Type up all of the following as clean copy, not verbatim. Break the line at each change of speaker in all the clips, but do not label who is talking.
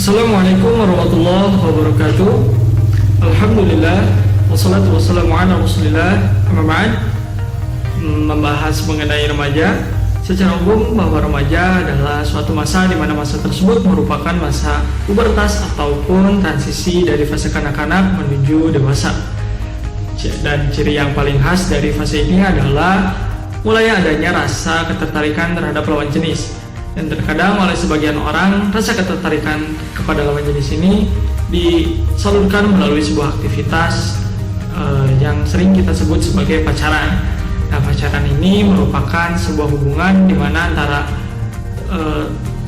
Assalamualaikum warahmatullahi wabarakatuh. Alhamdulillah wassalatu wassalamu ala rasulillah. Amma ba'd. Membahas mengenai remaja. Secara umum bahwa remaja adalah suatu masa di mana masa tersebut merupakan masa pubertas ataupun transisi dari fase kanak-kanak menuju dewasa. Dan ciri yang paling khas dari fase ini adalah mulai adanya rasa ketertarikan terhadap lawan jenis. Dan terkadang oleh sebagian orang, rasa ketertarikan kepada lawan jenis ini disalurkan melalui sebuah aktivitas yang sering kita sebut sebagai pacaran. Nah, pacaran ini merupakan sebuah hubungan di mana antara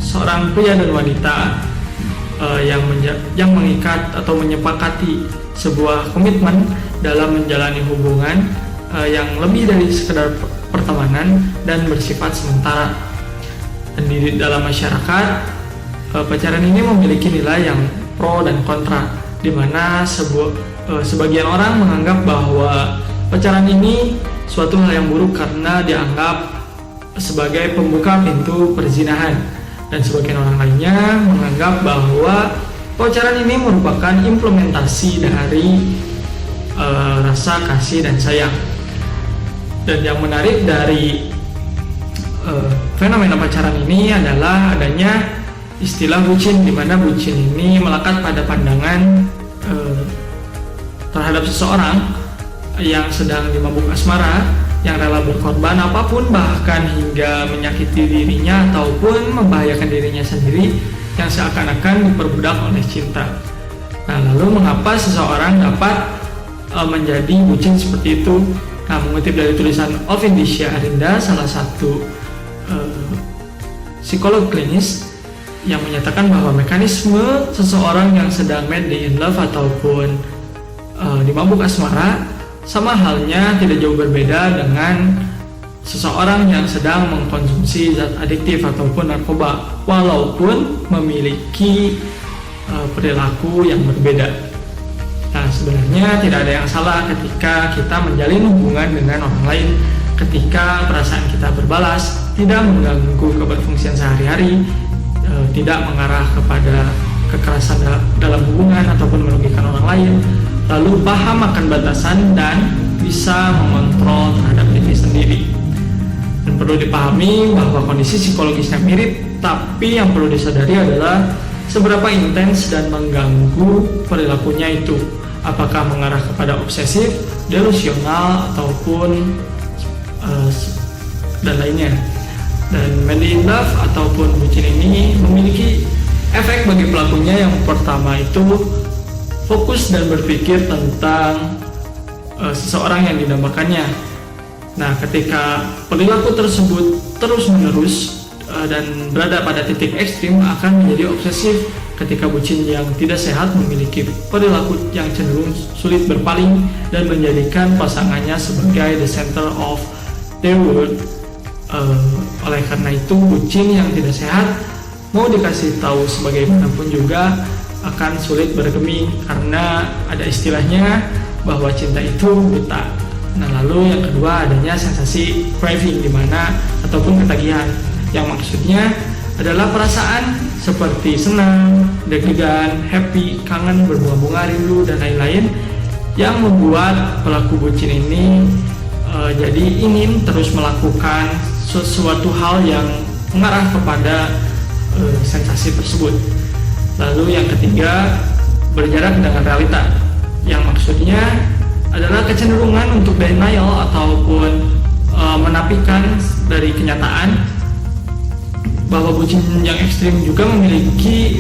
seorang pria dan wanita yang mengikat atau menyepakati sebuah komitmen dalam menjalani hubungan yang lebih dari sekedar pertemanan dan bersifat sementara. Dan di dalam masyarakat, pacaran ini memiliki nilai yang pro dan kontra, di mana sebagian orang menganggap bahwa pacaran ini suatu hal yang buruk karena dianggap sebagai pembuka pintu perzinahan, dan sebagian orang lainnya menganggap bahwa pacaran ini merupakan implementasi dari rasa kasih dan sayang. Dan yang menarik dari fenomena pacaran ini adalah adanya istilah bucin, di mana bucin ini melekat pada pandangan terhadap seseorang yang sedang dimabuk asmara, yang rela berkorban apapun, bahkan hingga menyakiti dirinya ataupun membahayakan dirinya sendiri, yang seakan-akan diperbudak oleh cinta. Nah, lalu mengapa seseorang dapat menjadi bucin seperti itu? Nah, mengutip dari tulisan Alvin Disha Arinda, salah satu psikolog klinis, yang menyatakan bahwa mekanisme seseorang yang sedang madly in love ataupun dimabuk asmara sama halnya tidak jauh berbeda dengan seseorang yang sedang mengkonsumsi zat adiktif ataupun narkoba, walaupun memiliki perilaku yang berbeda. Nah, sebenarnya tidak ada yang salah ketika kita menjalin hubungan dengan orang lain, ketika perasaan kita berbalas, tidak mengganggu keberfungsian sehari-hari, tidak mengarah kepada kekerasan dalam hubungan ataupun merugikan orang lain, lalu paham akan batasan dan bisa mengontrol terhadap diri sendiri. Dan perlu dipahami bahwa kondisi psikologisnya mirip, tapi yang perlu disadari adalah seberapa intens dan mengganggu perilakunya itu, apakah mengarah kepada obsesif, delusional, ataupun dan lainnya. Dan madly in love ataupun bucin ini memiliki efek bagi pelakunya. Yang pertama itu fokus dan berpikir tentang seseorang yang didambakannya. Nah, ketika perilaku tersebut terus-menerus dan berada pada titik ekstrim, akan menjadi obsesif. Ketika bucin yang tidak sehat memiliki perilaku yang cenderung sulit berpaling dan menjadikan pasangannya sebagai the center of their world. Oleh karena itu, bucin yang tidak sehat mau dikasih tahu sebagaimanapun juga akan sulit bergeming, karena ada istilahnya bahwa cinta itu buta. Nah, lalu yang kedua adanya sensasi craving, dimana ataupun ketagihan, yang maksudnya adalah perasaan seperti senang, deg-degan, happy, kangen, berbunga-bunga, rindu, dan lain-lain, yang membuat pelaku bucin ini jadi ingin terus melakukan sesuatu hal yang mengarah kepada sensasi tersebut. Lalu yang ketiga, berjarak dengan realita, yang maksudnya adalah kecenderungan untuk denial ataupun menafikan dari kenyataan bahwa bucin yang ekstrim juga memiliki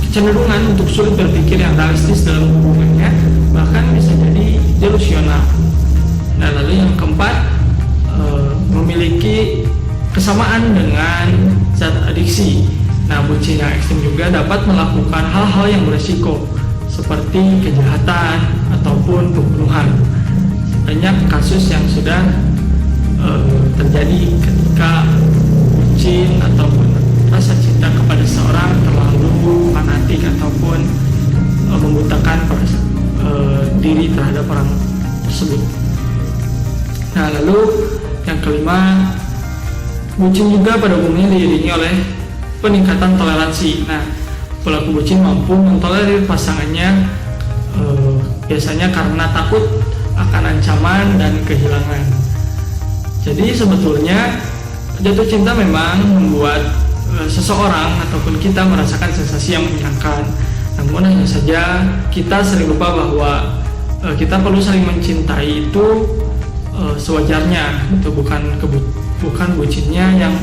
kecenderungan untuk sulit berpikir yang realistis dalam hubungannya, bahkan bisa jadi delusional. Nah, lalu yang keempat, memiliki kesamaan dengan zat adiksi. Nah, bucin yang ekstrim juga dapat melakukan hal-hal yang beresiko seperti kejahatan ataupun pembunuhan. Banyak kasus yang sudah terjadi ketika bucin ataupun rasa cinta kepada seorang terlalu fanatik ataupun membutakan diri terhadap orang tersebut. Nah, lalu yang kelima, bucin juga pada umumnya diiringi oleh peningkatan toleransi. Nah, pelaku bucin mampu mentolerir pasangannya biasanya karena takut akan ancaman dan kehilangan. Jadi sebetulnya jatuh cinta memang membuat seseorang ataupun kita merasakan sensasi yang menyenangkan. Namun hanya saja kita sering lupa bahwa kita perlu saling mencintai itu sewajarnya. Itu bukan bucinnya yang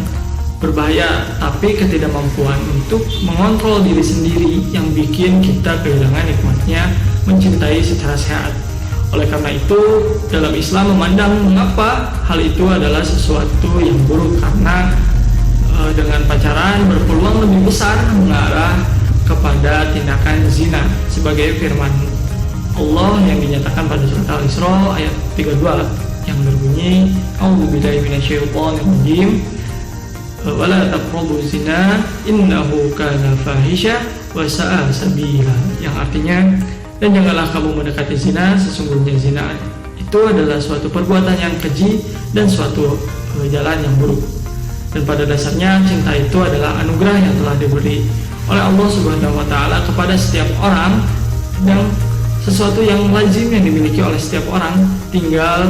berbahaya, tapi ketidakmampuan untuk mengontrol diri sendiri yang bikin kita kehilangan nikmatnya mencintai secara sehat. Oleh karena itu, dalam Islam memandang mengapa hal itu adalah sesuatu yang buruk, karena dengan pacaran berpeluang lebih besar mengarah kepada tindakan zina, sebagai firman Allah yang dinyatakan pada surat Al-Isra ayat 32 yang berbunyi, A'udzubillahi minasyaitonir rajim, wala taqrabuz zina innahu kana fahisha wa sa'a sabila, yang artinya, dan janganlah kamu mendekati zina, sesungguhnya zina itu adalah suatu perbuatan yang keji dan suatu jalan yang buruk. Dan pada dasarnya cinta itu adalah anugerah yang telah diberi oleh Allah Subhanahu wa taala kepada setiap orang, dan sesuatu yang lazim yang dimiliki oleh setiap orang. Tinggal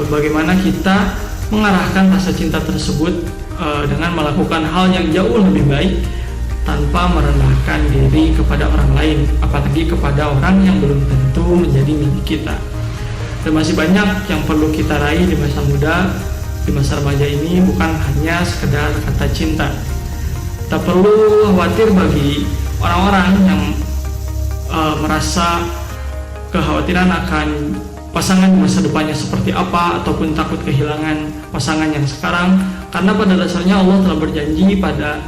bagaimana kita mengarahkan rasa cinta tersebut dengan melakukan hal yang jauh lebih baik tanpa merendahkan diri kepada orang lain, apalagi kepada orang yang belum tentu menjadi milik kita. Dan masih banyak yang perlu kita raih di masa muda, di masa remaja ini, bukan hanya sekedar kata cinta. Tak perlu khawatir bagi orang-orang yang merasa kekhawatiran akan pasangan di masa depannya seperti apa, ataupun takut kehilangan pasangan yang sekarang, karena pada dasarnya Allah telah berjanji pada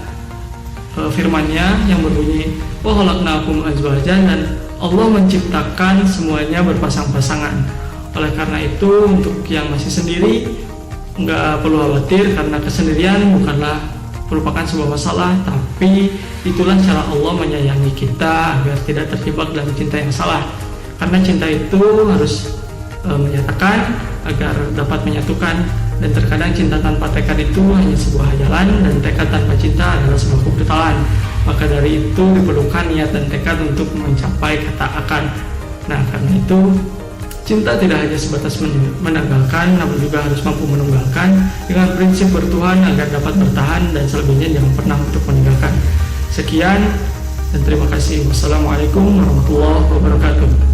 firman-Nya yang berbunyi, wa khalaqnakum azwajan, dan Allah menciptakan semuanya berpasang-pasangan. Oleh karena itu, untuk yang masih sendiri nggak perlu khawatir, karena kesendirian bukanlah merupakan sebuah masalah, tapi itulah cara Allah menyayangi kita agar tidak terjebak dalam cinta yang salah. Karena cinta itu harus menyatakan agar dapat menyatukan, dan terkadang cinta tanpa tekad itu hanya sebuah hayalan, dan tekad tanpa cinta adalah sebuah kebrutalan. Maka dari itu diperlukan niat dan tekad untuk mencapai kata akan. Nah, karena itu cinta tidak hanya sebatas menanggalkan, namun juga harus mampu menunggalkan dengan prinsip bertuhan agar dapat bertahan, dan selebihnya jangan pernah untuk meninggalkan. Sekian dan terima kasih. Wassalamualaikum warahmatullahi wabarakatuh.